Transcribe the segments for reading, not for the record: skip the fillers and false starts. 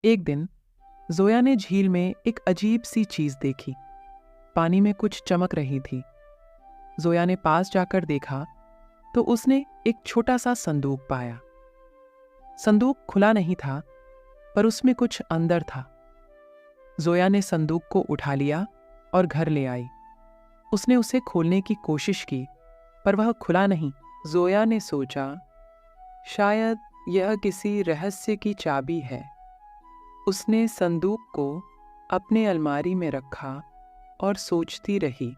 एक दिन जोया ने झील में एक अजीब सी चीज देखी। पानी में कुछ चमक रही थी। जोया ने पास जाकर देखा तो उसने एक छोटा सा संदूक पाया। संदूक खुला नहीं था, पर उसमें कुछ अंदर था। जोया ने संदूक को उठा लिया और घर ले आई। उसने उसे खोलने की कोशिश की, पर वह खुला नहीं। जोया ने सोचा, शायद यह किसी रहस्य की चाबी है। उसने संदूक को अपने अलमारी में रखा और सोचती रही।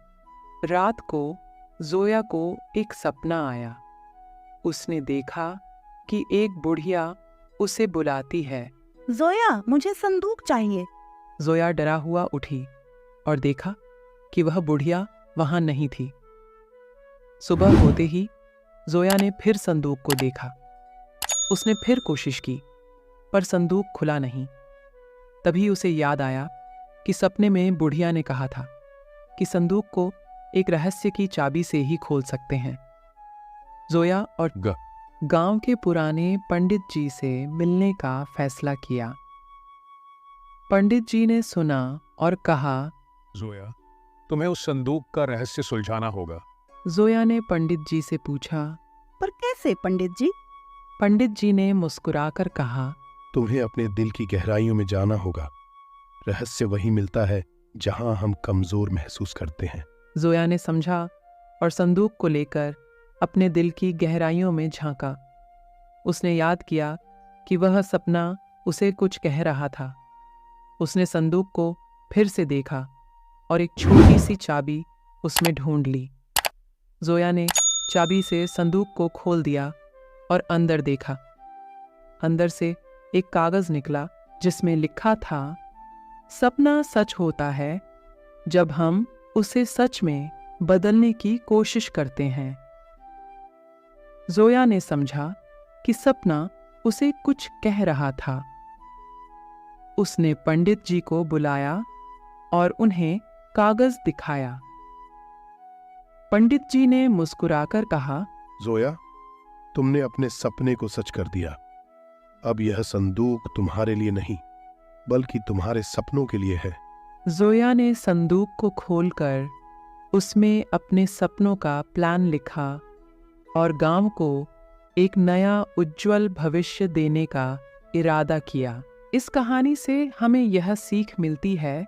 रात को जोया को एक सपना आया। उसने देखा कि एक बुढ़िया उसे बुलाती है। जोया, मुझे संदूक चाहिए। जोया डरा हुआ उठी और देखा कि वह बुढ़िया वहां नहीं थी। सुबह होते ही जोया ने फिर संदूक को देखा। उसने फिर कोशिश की, पर संदूक खुला नहीं। तभी उसे याद आया कि सपने में बुढ़िया ने कहा था कि संदूक को एक रहस्य की चाबी से ही खोल सकते हैं। जोया और गांव के पुराने पंडित जी से मिलने का फैसला किया। पंडित जी ने सुना और कहा, जोया, तुम्हें उस संदूक का रहस्य सुलझाना होगा। जोया ने पंडित जी से पूछा, पर कैसे पंडित जी? पंडित जी ने मुस्कुराकर कहा, तुम्हें अपने दिल की गहराइयों में जाना होगा। रहस्य वही मिलता है जहां हम कमजोर महसूस करते हैं। जोया ने समझा और संदूक को लेकर अपने दिल की गहराइयों में झांका। उसने याद किया कि वह सपना उसे कुछ कह रहा था। उसने संदूक को फिर से देखा और एक छोटी सी चाबी उसमें ढूंढ ली। जोया ने चाबी से संदूक को खोल दिया और अंदर देखा। अंदर से एक कागज निकला जिसमें लिखा था, सपना सच होता है जब हम उसे सच में बदलने की कोशिश करते हैं। जोया ने समझा कि सपना उसे कुछ कह रहा था। उसने पंडित जी को बुलाया और उन्हें कागज दिखाया। पंडित जी ने मुस्कुराकर कहा, जोया, तुमने अपने सपने को सच कर दिया। अब यह संदूक तुम्हारे लिए नहीं, बल्कि तुम्हारे सपनों के लिए है। जोया ने संदूक को खोलकर उसमें अपने सपनों का प्लान लिखा और गांव को एक नया उज्जवल भविष्य देने का इरादा किया। इस कहानी से हमें यह सीख मिलती है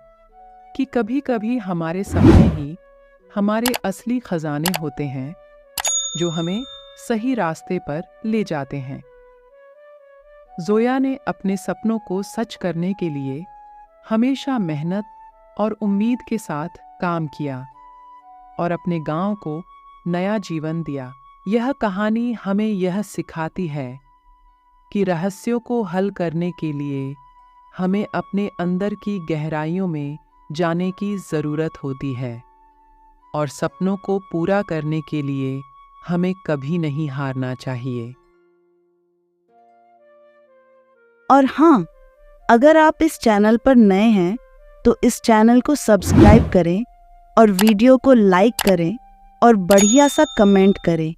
कि कभी-कभी हमारे सपने ही हमारे असली खजाने होते हैं, जो हमें सही रास्ते पर ले जाते हैं। जोया ने अपने सपनों को सच करने के लिए हमेशा मेहनत और उम्मीद के साथ काम किया और अपने गांव को नया जीवन दिया। यह कहानी हमें यह सिखाती है कि रहस्यों को हल करने के लिए हमें अपने अंदर की गहराइयों में जाने की ज़रूरत होती है और सपनों को पूरा करने के लिए हमें कभी नहीं हारना चाहिए। और हाँ, अगर आप इस चैनल पर नए हैं तो इस चैनल को सब्सक्राइब करें और वीडियो को लाइक करें और बढ़िया सा कमेंट करें।